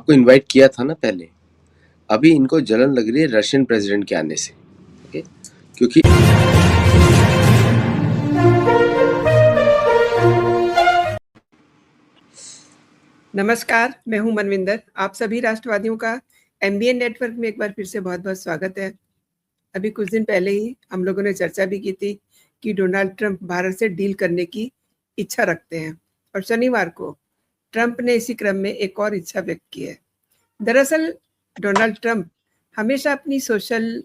आपको इनवाइट किया था ना पहले। अभी इनको जलन लग रही है रशियन प्रेसिडेंट के आने से, ओके? क्योंकि नमस्कार, मैं हूं मनविंदर। आप सभी राष्ट्रवादियों का एमबीए नेटवर्क में एक बार फिर से बहुत-बहुत स्वागत है। अभी कुछ दिन पहले ही हम लोगों ने चर्चा भी की थी कि डोनाल्ड ट्रंप भारत से डील करने की इच्छा रखते हैं और शनिवार को ट्रंप ने इसी क्रम में एक और इच्छा व्यक्त की है। दरअसल डोनाल्ड ट्रंप हमेशा अपनी सोशल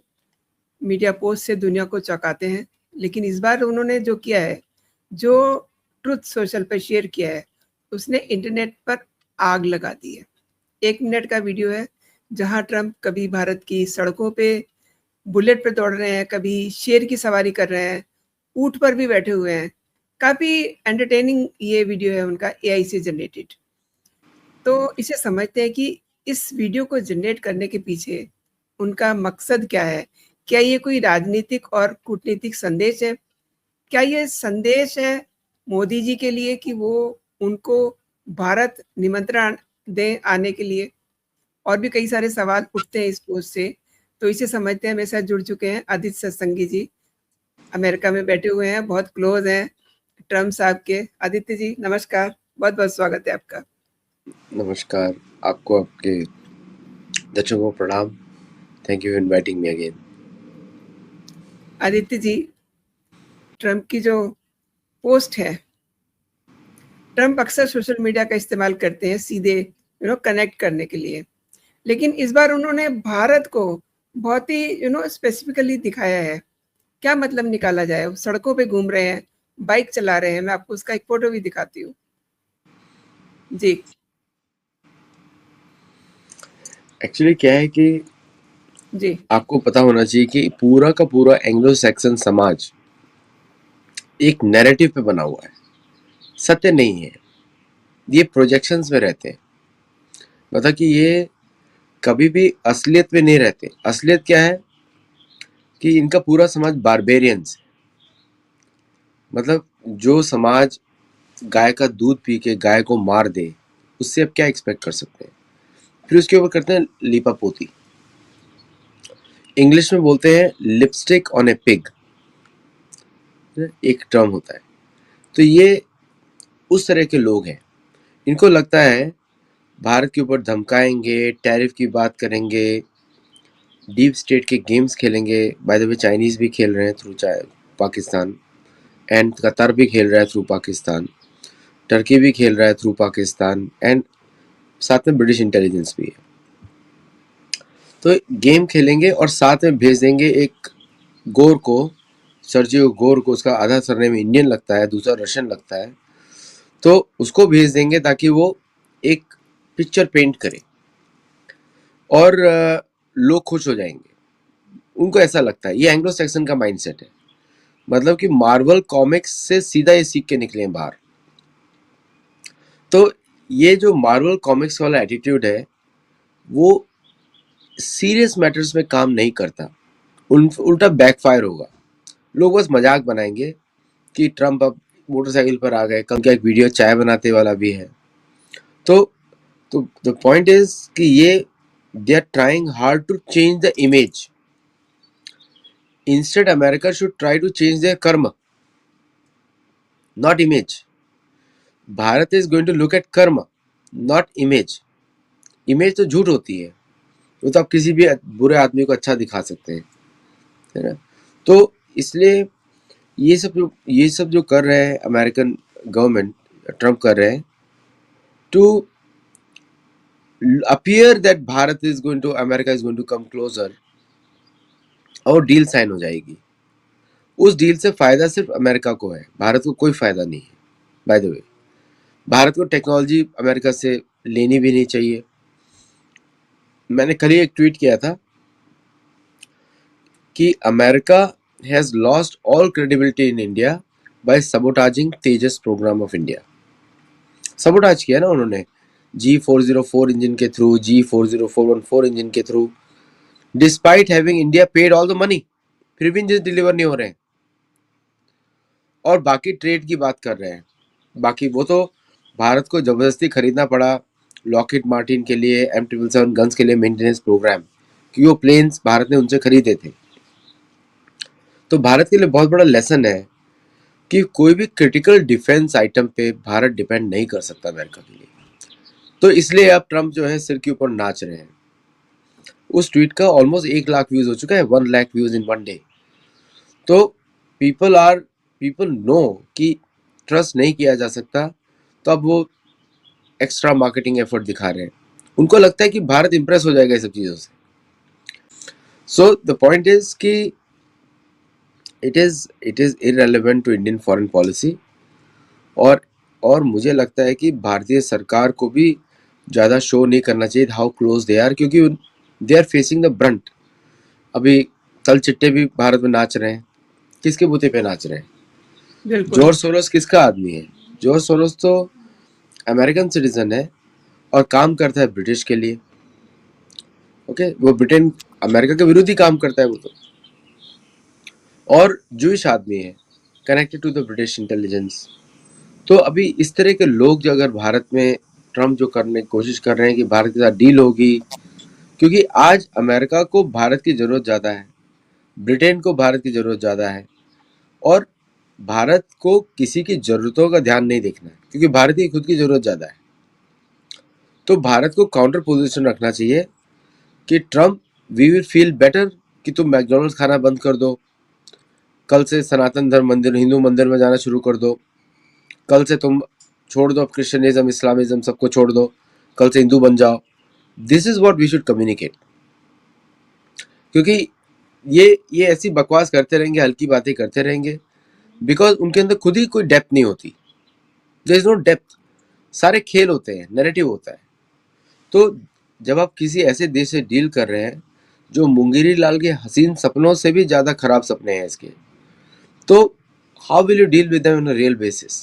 मीडिया पोस्ट से दुनिया को चौंकाते हैं, लेकिन इस बार उन्होंने जो किया है, जो ट्रुथ सोशल पर शेयर किया है, उसने इंटरनेट पर आग लगा दी है। 1 मिनट का वीडियो है, जहां ट्रंप कभी भारत की सड़कों पे बुलेट पे दौड़ रहे हैं, कभी शेर की सवारी कर रहे हैं, ऊँट पर भी बैठे हुए हैं। काफ़ी एंटरटेनिंग ये वीडियो है उनका, एआई से जनरेटेड। तो इसे समझते हैं कि इस वीडियो को जनरेट करने के पीछे उनका मकसद क्या है? क्या ये कोई राजनीतिक और कूटनीतिक संदेश है? क्या ये संदेश है मोदी जी के लिए कि वो उनको भारत निमंत्रण दें आने के लिए? और भी कई सारे सवाल उठते हैं इस पोस्ट से, तो इसे समझते हैं। मेरे साथ जुड़ चुके हैं आदित्य सत्संगी जी, अमेरिका में बैठे हुए हैं, बहुत क्लोज हैं ट्रम्प साहब के। आदित्य जी नमस्कार, बहुत-बहुत स्वागत है आपका। नमस्कार, आपको आपके दर्शकों को प्रणाम। Thank you for inviting me again. Aditya ji, Trump की जो पोस्ट है, ट्रम्प अक्सर सोशल मीडिया का इस्तेमाल करते हैं सीधे कनेक्ट करने के लिए, लेकिन इस बार उन्होंने भारत को बहुत ही स्पेसिफिकली दिखाया है। क्या मतलब निकाला जाए? वो सड़कों पे घूम रहे हैं, बाइक चला रहे हैं, मैं आपको उसका एक फोटो भी दिखाती हूँ। जी। एक्चुअली क्या है कि जी। आपको पता होना चाहिए कि पूरा का पूरा एंग्लो सैक्सन समाज एक नैरेटिव पे बना हुआ है, सत्य नहीं है। ये प्रोजेक्शंस में रहते हैं, मतलब कि ये कभी भी असलियत में नहीं रहते। असलियत क्या है कि इनका पूरा समाज बारबेरियंस है। मतलब जो समाज गाय का दूध पी के गाय को मार दे, उससे अब क्या एक्सपेक्ट कर सकते हैं? फिर उसके ऊपर करते हैं लीपापोती। इंग्लिश में बोलते हैं लिपस्टिक ऑन ए पिग, एक टर्म होता है। तो ये उस तरह के लोग हैं। इनको लगता है भारत के ऊपर धमकाएंगे, टैरिफ की बात करेंगे, डीप स्टेट के गेम्स खेलेंगे। बाय द वे चाइनीज भी खेल रहे हैं थ्रू पाकिस्तान, एंड कतर भी खेल रहा है थ्रू पाकिस्तान, टर्की भी खेल रहा है थ्रू पाकिस्तान, एंड साथ में ब्रिटिश इंटेलिजेंस भी है। तो गेम खेलेंगे और साथ में भेज देंगे एक गोर को, सर्जियो गोर को। उसका आधा सरनेम इंडियन लगता है, दूसरा रशियन लगता है। तो उसको भेज देंगे ताकि वो एक पिक्चर पेंट करे और लोग खुश हो जाएंगे। उनको ऐसा लगता है, ये एंग्लो सैक्सन का माइंडसेट है। मतलब कि मार्वल कॉमिक्स से सीधा ये सीख के निकले हैं बाहर। तो ये जो मार्वल कॉमिक्स वाला एटीट्यूड है, वो सीरियस मैटर्स में काम नहीं करता, उल्टा बैकफायर होगा। लोग बस मजाक बनाएंगे कि ट्रम्प अब मोटरसाइकिल पर आ गए। कल का एक वीडियो चाय बनाते वाला भी है। तो द पॉइंट इज कि ये they are trying hard to change the image. Instead America should try to change their karma, not image. Bharat is going to look at karma, not image. Image तो झूठ होती है, वो तो आप किसी भी बुरे आदमी को अच्छा दिखा सकते हैं, है ना? तो इसलिए ये सब जो कर रहे हैं अमेरिकन गवर्नमेंट, ट्रम्प कर रहे हैं to appear that Bharat is going to, America is going to come closer, और डील साइन हो जाएगी। उस डील से फायदा सिर्फ अमेरिका को है, भारत को कोई फायदा नहीं है। बाय द वे, भारत को टेक्नोलॉजी अमेरिका से लेनी भी नहीं चाहिए। मैंने कल ही एक ट्वीट किया था कि America has lost all credibility in India by sabotaging Tejas program of India. Sabotage किया ना उन्होंने, G404 इंजन के थ्रू, G40414 इंजन के through, despite having India paid all the money, फिर भी इंजन डिलीवर नहीं हो रहे हैं। और बाकी ट्रेड की बात कर रहे हैं, बाकी वो तो भारत को जबरदस्ती खरीदना पड़ा, लॉकहीड मार्टिन के लिए M777 गन्स के लिए मेंटेनेंस प्रोग्राम, क्योंकि वो प्लेन्स भारत ने उनसे खरीदे थे। तो भारत के लिए बहुत बड़ा लेसन है कि कोई भी क्रिटिकल डिफेंस आइटम पे भारत डिपेंड नहीं कर सकता अमेरिका के लिए। तो इसलिए अब ट्रम्प जो है सिर के ऊपर नाच रहे हैं। उस ट्वीट का ऑलमोस्ट 1 लाख व्यूज हो चुका है, 1 लाख व्यूज इन 1 डे। तो पीपल नो कि ट्रस्ट नहीं किया जा सकता, तो अब वो एक्स्ट्रा मार्केटिंग एफर्ट दिखा रहे हैं। उनको लगता है कि भारत इंप्रेस हो जाएगा ये सब चीज़ों से। सो द पॉइंट इज कि it is irrelevant to Indian foreign policy. और मुझे लगता है कि भारतीय सरकार को भी ज़्यादा शो नहीं करना चाहिए हाउ क्लोज दे आर, क्योंकि they are facing the brunt. अभी तल चिट्टे भी भारत में नाच रहे हैं, किसके बूते पे नाच रहे हैं? बिल्कुल। जॉर्ज सोरोस किसका आदमी है? जॉर्ज सोरोस तो अमेरिकन सिटीजन है और काम करता है ब्रिटिश के लिए। ओके, वो ब्रिटेन अमेरिका के विरुद्ध ही काम करता है वो तो, और जूइश आदमी है, connected to the British intelligence. तो अभी इस तरह के लोग जो अगर भारत में ट्रम्प जो करने की कोशिश कर रहे हैं कि भारत के साथ डील होगी, क्योंकि आज अमेरिका को भारत की ज़रूरत ज़्यादा है, ब्रिटेन को भारत की ज़रूरत ज़्यादा है, और भारत को किसी की ज़रूरतों का ध्यान नहीं देखना है, क्योंकि भारत की खुद की ज़रूरत ज़्यादा है। तो भारत को काउंटर पोजीशन रखना चाहिए कि Trump, we will feel better कि तुम मैकडोनल्ड्स खाना बंद कर दो, कल से सनातन धर्म मंदिर, हिंदू मंदिर में जाना शुरू कर दो, कल से तुम छोड़ दो क्रिश्चियनिज्म, इस्लामिज्म सबको छोड़ दो, कल से हिंदू बन जाओ। This is what we should communicate. क्योंकि ये ऐसी बकवास करते रहेंगे, हल्की बातें करते रहेंगे, बिकॉज उनके अंदर खुद ही कोई डेप्थ नहीं होती। देयर इज नो डेप्थ, सारे खेल होते हैं, नैरेटिव होता है। तो जब आप किसी ऐसे देश से डील कर रहे हैं जो मुंगेरी लाल के हसीन सपनों से भी ज़्यादा खराब सपने हैं इसके, तो how will you deal with them on a real basis?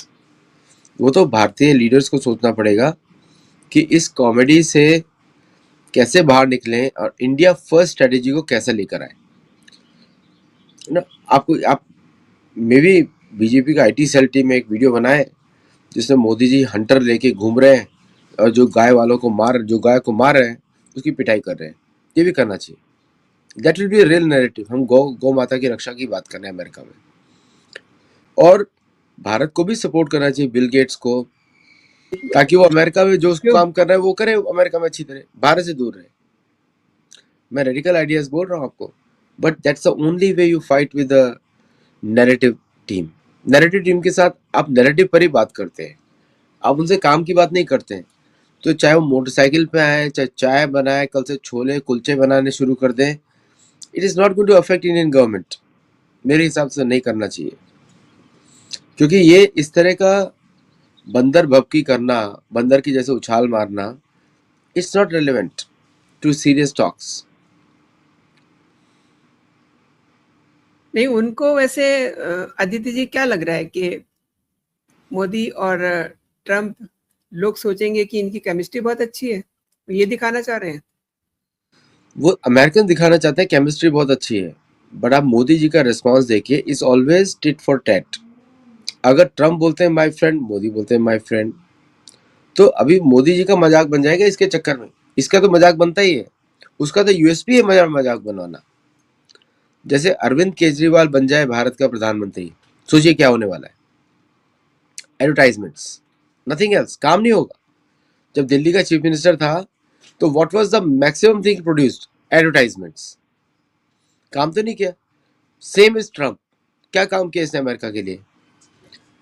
वो तो भारतीय लीडर्स को सोचना पड़ेगा कि इस कॉमेडी से कैसे बाहर निकलें और इंडिया फर्स्ट स्ट्रेटेजी को कैसे लेकर आए ना। आप मे भी बीजेपी का आईटी सेल टीम में एक वीडियो बनाए जिसमें मोदी जी हंटर लेके घूम रहे हैं और जो गाय को मार रहे हैं उसकी पिटाई कर रहे हैं। ये भी करना चाहिए। That will be real narrative. हम गौ माता की रक्षा की बात कर रहे हैं अमेरिका में, और भारत को भी सपोर्ट करना चाहिए, बिल गेट्स को, ताकि वो अमेरिका में जो काम कर रहा है वो करे अमेरिका में अच्छी तरह, भारत से दूर रहे। मैं रेडिकल आइडियाज बोल रहा हूँ आपको, but that's the only way you fight with the narrative team. Narrative team के साथ आप नैरेटिव पर ही बात करते हैं, आप उनसे काम की बात नहीं करते हैं। तो चाहे वो मोटरसाइकिल पे आए, चाहे चाय बनाए, कल से छोले कुलचे बनाने शुरू कर दें, it is not going to affect Indian government. मेरे हिसाब से नहीं करना चाहिए, क्योंकि ये इस तरह का बंदर भभकी करना, बंदर की जैसे उछाल मारना, it's not relevant to serious talks. नहीं, उनको वैसे आदित्य जी क्या लग रहा है कि मोदी और ट्रम्प, लोग सोचेंगे कि इनकी केमिस्ट्री बहुत अच्छी है, ये दिखाना चाह रहे हैं? वो अमेरिकन दिखाना चाहते हैं केमिस्ट्री बहुत अच्छी है, बट आप मोदी जी का रिस्पॉन्स देखिए, is always tit for tat. अगर ट्रम्प बोलते हैं माय फ्रेंड, मोदी बोलते हैं माय फ्रेंड, तो अभी मोदी जी का मजाक बन जाएगा इसके चक्कर में। इसका तो मजाक बनता ही है, उसका तो यूएसपी है मजाक बनवाना। जैसे अरविंद केजरीवाल बन जाए भारत का प्रधानमंत्री, सोचिए क्या होने वाला है। एडवर्टाइजमेंट्स, नथिंग एल्स, काम नहीं होगा। जब दिल्ली का चीफ मिनिस्टर था तो what was the maximum thing produced? Advertisements. काम तो नहीं किया। सेम इज ट्रम्प, क्या काम किया इसने अमेरिका के लिए?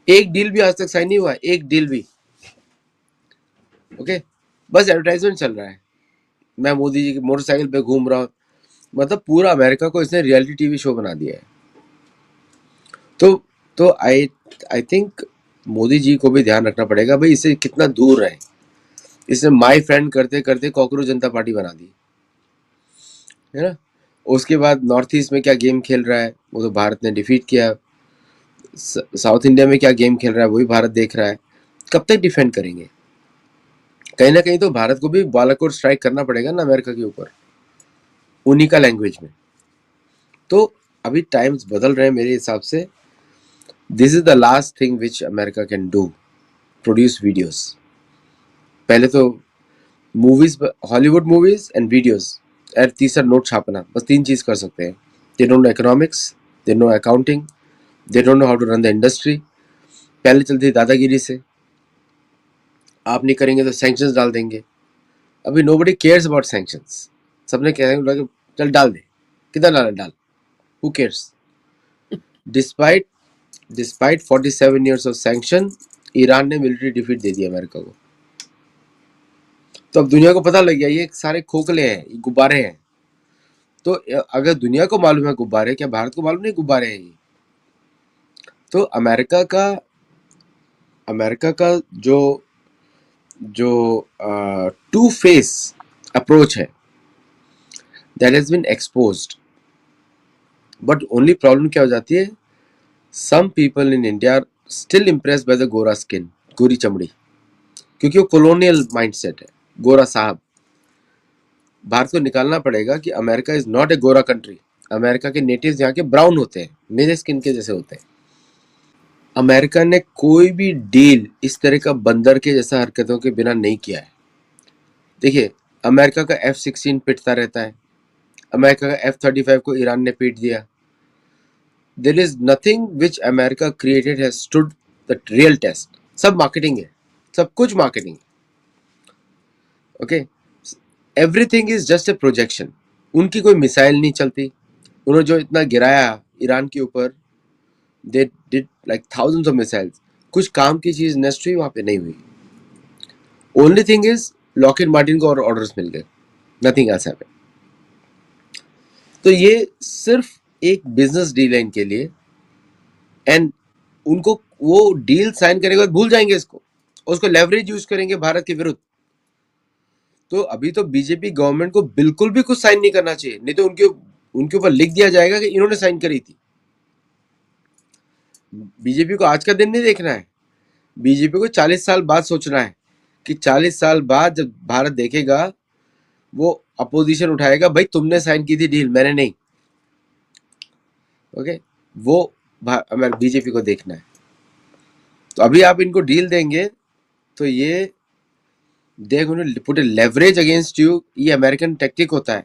एक डील भी आज तक साइन नहीं हुआ है, एक डील भी। ओके, बस एडवर्टाइजमेंट चल रहा है। मैं मोदी जी की मोटरसाइकिल पे घूम रहा हूँ, मतलब पूरा अमेरिका को इसने रियलिटी टीवी शो बना दिया है। तो आई थिंक मोदी जी को भी ध्यान रखना पड़ेगा भाई, इससे कितना दूर रहे। इसने माई फ्रेंड करते करते कॉकरोच जनता पार्टी बना दी है ना। उसके बाद नॉर्थ ईस्ट में क्या गेम खेल रहा है, वो तो भारत ने डिफीट किया। साउथ इंडिया में क्या गेम खेल रहा है, वही भारत देख रहा है। कब तक डिफेंड करेंगे? कहीं ना कहीं तो भारत को भी बालाकोट स्ट्राइक करना पड़ेगा ना अमेरिका के ऊपर, उन्हीं का लैंग्वेज में। तो अभी टाइम्स बदल रहे हैं मेरे हिसाब से। This is the last thing which America can do, produce videos. पहले तो movies, Hollywood movies and videos, और तीसरा नोट छापना। बस 3 चीज कर सकते हैं। They don't know economics, they know accounting, they don't know how to run the industry. पहले चलती थी दादागिरी से, आप नहीं करेंगे तो सैंक्शंस डाल देंगे। अभी नोबडी केयर्स अबाउट सैंक्शंस। सबने कहा चल डाल दे, कितना डालना डाल, who cares. Despite despite 47 years of sanction, Iran ने मिलिट्री डिफीट दे दिया अमेरिका को। तो अब दुनिया को पता लग गया ये सारे खोखले हैं, ये गुब्बारे हैं। तो अगर दुनिया को मालूम है गुब्बारे, क्या भारत को मालूम नहीं गुब्बारे हैं ये? तो अमेरिका का जो जो टू फेस अप्रोच है, that has been exposed. But only problem क्या हो जाती है, some people in India are still impressed by the गोरा स्किन, गोरी चमड़ी, क्योंकि वो कॉलोनियल माइंडसेट है, गोरा साहब। भारत को निकालना पड़ेगा कि अमेरिका इज नॉट ए गोरा कंट्री। अमेरिका के नेटिव्स यहाँ के ब्राउन होते हैं, मेरे स्किन के जैसे होते हैं। अमेरिका ने कोई भी डील इस तरह का बंदर के जैसा हरकतों के बिना नहीं किया है। देखिए, अमेरिका का F-16 पिटता रहता है, अमेरिका का F-35 को ईरान ने पीट दिया। There is nothing which America created has stood the real test. सब मार्केटिंग है, सब कुछ मार्केटिंग है। Okay, everything is just a projection. उनकी कोई मिसाइल नहीं चलती। उन्होंने जो इतना गिराया ईरान के ऊपर, they did like thousands of missiles, कुछ काम की चीज नेस्ट हुई वहां पे नहीं हुई। Only thing is Lockheed Martin को और ऑर्डर्स मिल गए, नथिंग एल्स हैपेंड। तो ये सिर्फ एक बिजनेस डील है इनके लिए, एंड उनको वो डील साइन करने के बाद भूल जाएंगे इसको, उसको लेवरेज यूज करेंगे भारत के विरुद्ध। तो अभी तो बीजेपी गवर्नमेंट को बिल्कुल भी कुछ साइन नहीं करना चाहिए, नहीं तो उनके ऊपर लिख दिया जाएगा कि इन्होंने साइन करी थी। बीजेपी को आज का दिन नहीं देखना है, बीजेपी को 40 साल बाद सोचना है कि 40 साल बाद जब भारत देखेगा, वो अपोजिशन उठाएगा, भाई तुमने साइन की थी डील, मैंने नहीं। ओके, वो बीजेपी को देखना है। तो अभी आप इनको डील देंगे तो ये they going to put a leverage against you. ये अमेरिकन टेक्निक होता है,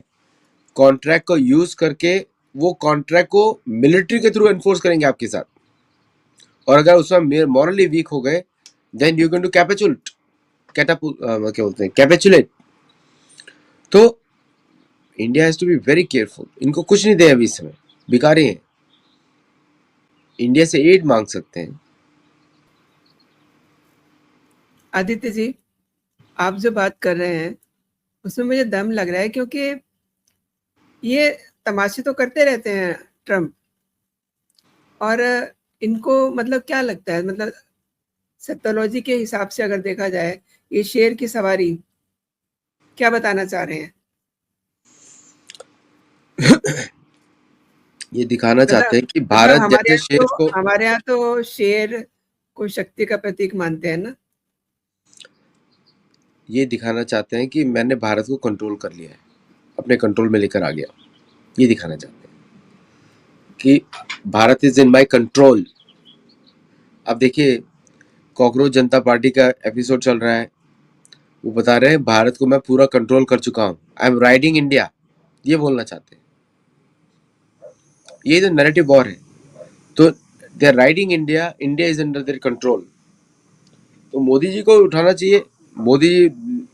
कॉन्ट्रैक्ट को यूज करके वो कॉन्ट्रैक्ट को मिलिट्री के थ्रू एनफोर्स करेंगे आपके साथ, और अगर उसमें मॉरली वीक हो गए, then you going to capitulate, क्या बोलते हैं, कैपिचुलेट। तो India has to be very careful. इनको कुछ नहीं दे अभी इस समय, भिखारी हैं। इंडिया से एड मांग सकते हैं। आदित्य जी, आप जो बात कर रहे हैं उसमें मुझे दम लग रहा है, क्योंकि ये तमाशे तो करते रहते हैं ट्रम्प, और इनको मतलब क्या लगता है, मतलब सेप्टोलॉजी के हिसाब से अगर देखा जाए, ये शेर की सवारी क्या बताना चाह रहे हैं? ये दिखाना चाहते हैं कि मतलब भारत जैसे शेर को, हमारे यहाँ तो शेर को शक्ति का प्रतीक मानते हैं ना। ये दिखाना चाहते हैं कि मैंने भारत को कंट्रोल कर लिया है, अपने कंट्रोल में लेकर आ गया। ये दिखाना चाहते हैं कि Bharat is in my control. अब देखिए, कॉकरोच जनता पार्टी का एपिसोड चल रहा है, वो बता रहे हैं भारत को मैं पूरा कंट्रोल कर चुका हूं, आई एम राइडिंग इंडिया। ये बोलना चाहते हैं, ये जो नैरेटिव वॉर है। तो they are riding India, India is under their control. तो मोदी जी को उठाना चाहिए, मोदी जी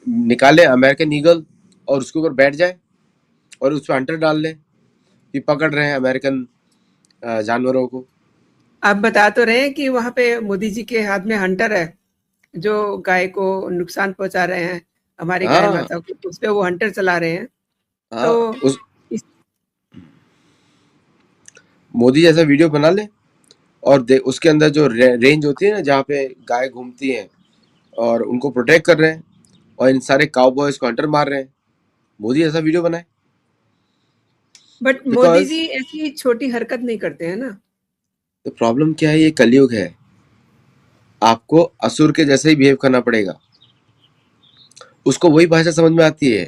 निकाले अमेरिकन ईगल और उसके ऊपर बैठ जाए और उस पर हंटर डाल ले कि पकड़ रहे हैं अमेरिकन जानवरों को। आप बता तो रहे हैं कि वहाँ पे मोदी जी के हाथ में हंटर है, जो गाय को नुकसान पहुंचा रहे हैं, हमारी गाय हाँ माता को, उस पे वो हंटर चला रहे हैं। हाँ, तो उस इस मोदी जैसा वीडियो बना ले और उसके अंदर जो रेंज होती है ना, जहाँ पे गाय घूमती हैं और उनको प्रोटेक्ट कर रहे हैं, और इन सारे काउबॉयज को हंटर मार रहे हैं, मोदी ऐसा वीडियो बनाए। बट मोदी बिकॉज जी ऐसी छोटी हरकत नहीं करते हैं ना। तो प्रॉब्लम क्या है, ये कलयुग है, आपको असुर के जैसे ही बिहेव करना पड़ेगा। उसको वही भाषा समझ में आती है।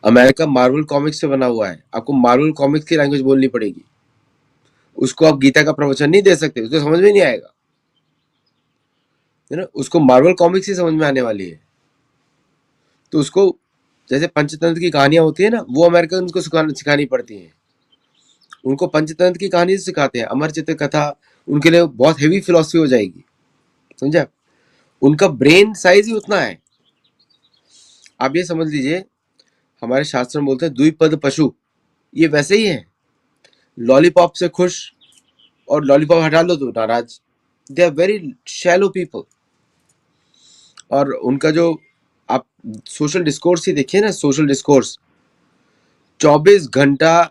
अमेरिका मार्वल कॉमिक्स से बना हुआ है, आपको मार्वल कॉमिक्स की लैंग्वेज बोलनी पड़ेगी। उसको आप गीता का प्रवचन नहीं दे सकते, उसको समझ में नहीं आएगा, है ना। उसको मार्वल कॉमिक्स ही समझ में आने वाली है। तो उसको जैसे पंचतंत्र की कहानियां होती है ना, वो अमेरिकन को सिखानी पड़ती हैं। उनको पंचतंत्र की कहानी सिखाते हैं, अमर चित्र कथा उनके लिए बहुत हेवी फिलोसफी हो जाएगी, समझा। उनका ब्रेन साइज ही उतना है। आप ये समझ लीजिए, हमारे शास्त्र में बोलते हैं द्विपद पशु, ये वैसे ही है। लॉलीपॉप से खुश और लॉलीपॉप हटा लो तो नाराज। They are very shallow people. और उनका जो आप सोशल डिस्कोर्स ही देखिए ना, सोशल डिस्कोर्स 24 घंटा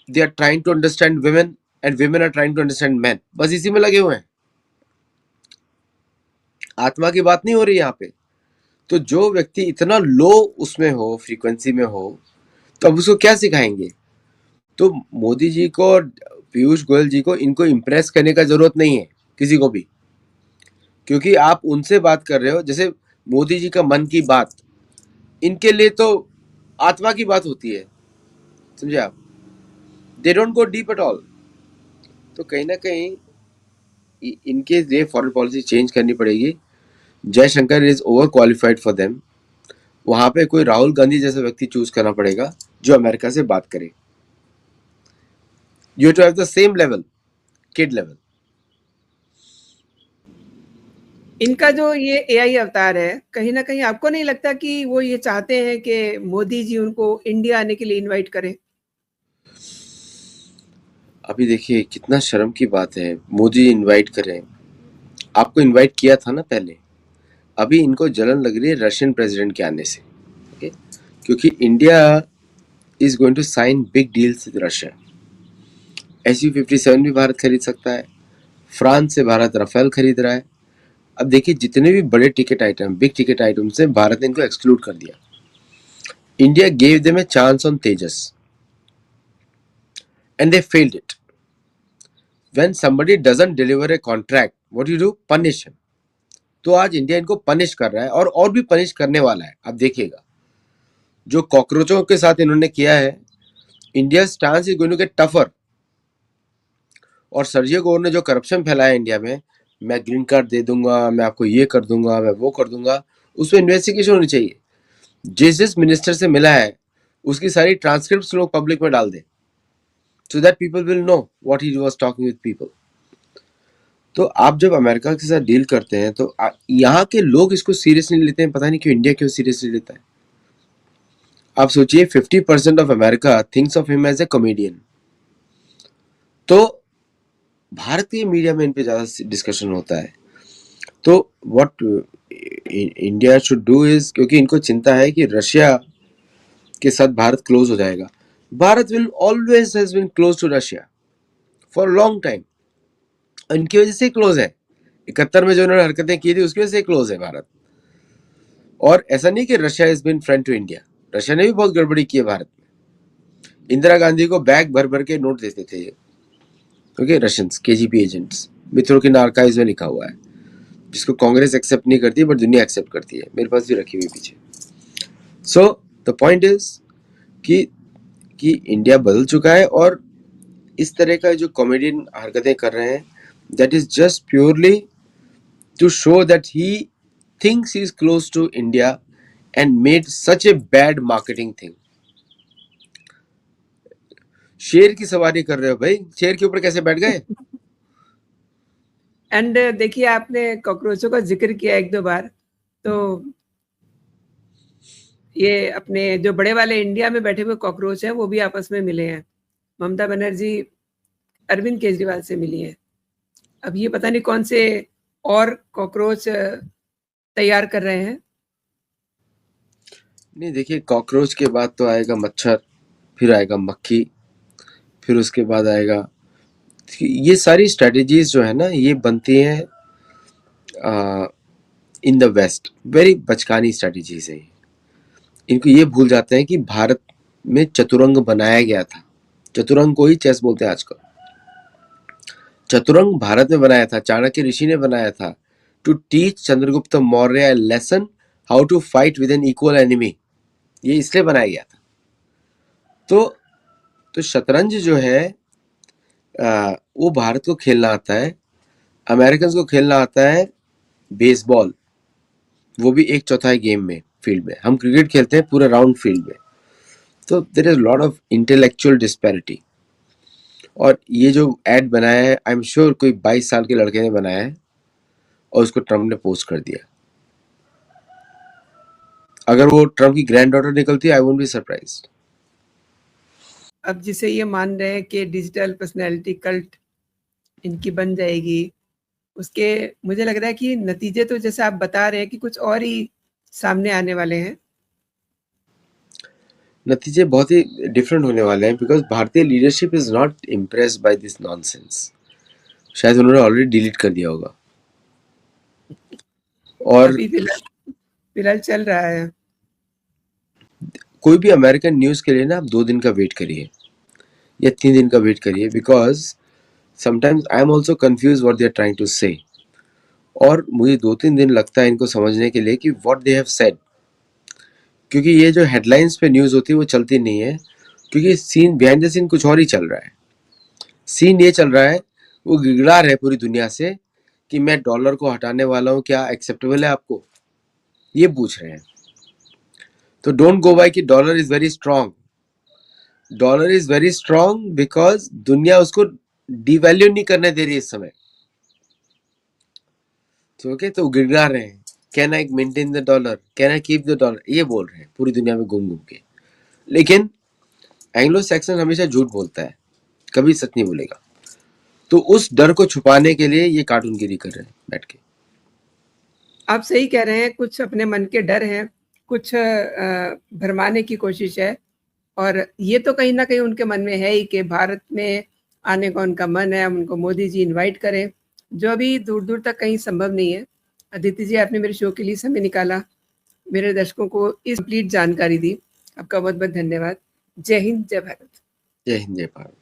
they are trying to understand women and women are trying to understand man, बस इसी में लगे हुए हैं। आत्मा की बात नहीं हो रही यहाँ पे। तो जो व्यक्ति इतना लो उसमें हो, फ्रीक्वेंसी में हो, तो अब उसको क्या सिखाएंगे। तो मोदी जी को और पीयूष गोयल जी को, इनको इम्प्रेस करने का जरूरत नहीं है किसी को भी, क्योंकि आप उनसे बात कर रहे हो। जैसे मोदी जी का मन की बात इनके लिए तो आत्मा की बात होती है, समझे आप। They don't go deep at all. तो कहीं ना कहीं इनके लिए फॉरेन पॉलिसी चेंज करनी पड़ेगी। Jaishankar is over qualified for them. वहां पे कोई राहुल गांधी जैसा व्यक्ति चूज करना पड़ेगा जो अमेरिका से बात करे। You two have the same level, kid level. इनका जो ये एआई अवतार है, कहीं न कहीं आपको नहीं लगता कि वो ये चाहते हैं कि मोदी जी उनको इंडिया आने के लिए इनवाइट करें? अभी देखिए कितना शर्म की बात है, मोदी इनवाइट करें। आपको इनवाइट किया था ना पहले। अभी इनको जलन लग रही है रशियन प्रेसिडेंट के आने से, ओके। क्योंकि India is going to sign big deals with Russia. SU-57 भी भारत खरीद सकता है। फ्रांस से भारत राफेल खरीद रहा है। अब देखिए जितने भी बड़े ticket item, big ticket item से भारत ने इनको एक्सक्लूड कर दिया। India gave them a chance on Tejas and they failed it. When somebody doesn't deliver a contract, what you do? Punish him. तो आज इंडिया इनको पनिश कर रहा है और भी पनिश करने वाला है। आप देखिएगा जो कॉकरोचों के साथ इन्होंने किया है, India stance is going to get tougher. और सर्जियो गोर ने जो करप्शन फैलाया इंडिया में, मैं ग्रीन कार्ड दे दूंगा, मैं आपको ये कर दूंगा, मैं वो कर दूंगा, उस पर इन्वेस्टिगेशन होनी चाहिए। जिस जिस मिनिस्टर से मिला है उसकी सारी ट्रांसक्रिप्ट लोग पब्लिक में डाल दे, so that people will know what he was talking with people. तो आप जब अमेरिका के साथ डील करते हैं तो यहाँ के लोग इसको सीरियस नहीं लेते हैं। पता नहीं क्यों इंडिया क्यों सीरियसली लेता है। आप सोचिए 50% of America thinks of him as a comedian. तो भारत के मीडिया में इन पे ज्यादा डिस्कशन होता है। तो what India should do is, क्योंकि इनको चिंता है कि रशिया के साथ भारत क्लोज हो जाएगा। Bharat will always has been close to Russia for long time. इनकी वजह से क्लोज है। 71 में जो उन्होंने हरकतें की थी उसकी वजह से क्लोज है भारत। और ऐसा नहीं कि Russia is been friend to India. Russia ने भी बहुत गड़बड़ी की है भारत में। इंदिरा गांधी को बैग भर भर के नोट देते थे, ओके, रशियंस KGB एजेंट्स। मित्रों के आर्काइव्स में लिखा हुआ है, जिसको कांग्रेस एक्सेप्ट नहीं करती बट दुनिया एक्सेप्ट करती है। मेरे पास भी रखी हुई पीछे। सो द पॉइंट इज कि इंडिया बदल चुका है और इस तरह का जो कॉमेडियन हरकतें कर रहे हैं, that is just purely to show that he thinks he is close to India and made such a bad marketing thing. शेर की सवारी कर रहे हो भाई, शेर के ऊपर कैसे बैठ गए। एंड देखिए आपने कॉकरोचों का जिक्र किया एक दो बार, तो ये अपने जो बड़े वाले इंडिया में बैठे हुए कॉकरोच हैं वो भी आपस में मिले हैं। ममता बनर्जी अरविंद केजरीवाल से मिली हैं। अब ये पता नहीं कौन से और कॉकरोच तैयार कर रहे हैं। नहीं देखिए, कॉकरोच के बाद तो आएगा मच्छर, फिर आएगा मक्खी, फिर उसके बाद आएगा। ये सारी स्ट्रेटजीज जो है ना, ये बनती हैं इन द वेस्ट। वेरी बचकानी स्ट्रेटजीज है। इनको ये भूल जाते हैं कि भारत में चतुरंग बनाया गया था। चतुरंग को ही चेस बोलते हैं आजकल। चतुरंग भारत में बनाया था, चाणक्य ऋषि ने बनाया था, to teach Chandragupta Maurya lesson how to fight with an equal enemy. ये इसलिए बनाया गया था। तो शतरंज जो है वो भारत को खेलना आता है, अमेरिकन को खेलना आता है बेसबॉल, वो भी 1/4 गेम में फील्ड में, हम क्रिकेट खेलते हैं पूरा राउंड फील्ड में। तो there is lot of intellectual disparity. और ये जो एड बनाया है, आई एम श्योर कोई 22 साल के लड़के ने बनाया है और उसको ट्रम्प ने पोस्ट कर दिया। अगर वो ट्रम्प की ग्रैंड डॉटर निकलती, आई वोंट बी सरप्राइज्ड। अब जिसे ये मान रहे हैं कि डिजिटल पर्सनैलिटी कल्ट इनकी बन जाएगी, उसके मुझे लग रहा है कि नतीजे तो जैसे आप बता रहे हैं कि कुछ और ही सामने आने वाले हैं। नतीजे बहुत ही डिफरेंट होने वाले हैं, बिकॉज भारतीय leadership is not impressed by this nonsense. शायद उन्होंने ऑलरेडी डिलीट कर दिया होगा। और अभी फिलहाल चल रहा है। कोई भी अमेरिकन न्यूज के लिए ना आप 2 दिन का वेट करिए या 3 दिन का वेट करिए, because sometimes I am also confuse what they are trying to say. और मुझे 2-3 दिन लगता है इनको समझने के लिए कि व्हाट दे हैव सेड, क्योंकि ये जो हेडलाइंस पे न्यूज होती है वो चलती नहीं है, क्योंकि सीन बिहाइंड द सीन कुछ और ही चल रहा है। सीन ये चल रहा है, वो गिड़गिड़ा रहे पूरी दुनिया से कि मैं डॉलर को हटाने वाला हूँ, क्या एक्सेप्टेबल है आपको, ये पूछ रहे हैं। तो डोंट गो बाय कि dollar is very strong. Dollar is very strong because दुनिया उसको डिवैल्यू नहीं करने दे रही है इस समय। तो ओके, तो गिड़गिड़ा रहे हैं, can I maintain the dollar, can I keep the dollar, ये बोल रहे हैं पूरी दुनिया में घूम घूम के। लेकिन एंग्लो सैक्सन हमेशा झूठ बोलता है, कभी सच नहीं बोलेगा। तो उस डर को छुपाने के लिए ये कार्टूनगिरी कर रहे हैं बैठ के। आप सही कह रहे हैं, कुछ अपने मन के डर हैं, कुछ भरमाने की कोशिश है। और ये तो कहीं न कहीं उनके मन में है ही कि भारत में आने का उनका मन है, उनको मोदी जी इनवाइट करें, जो अभी दूर-दूर तक कहीं संभव नहीं है। अदिति जी, आपने मेरे शो के लिए समय निकाला, मेरे दर्शकों को इस कंप्लीट जानकारी दी। आपका बहुत-बहुत धन्यवाद। जय हिंद, जय भारत। जय हिंद, जय भारत।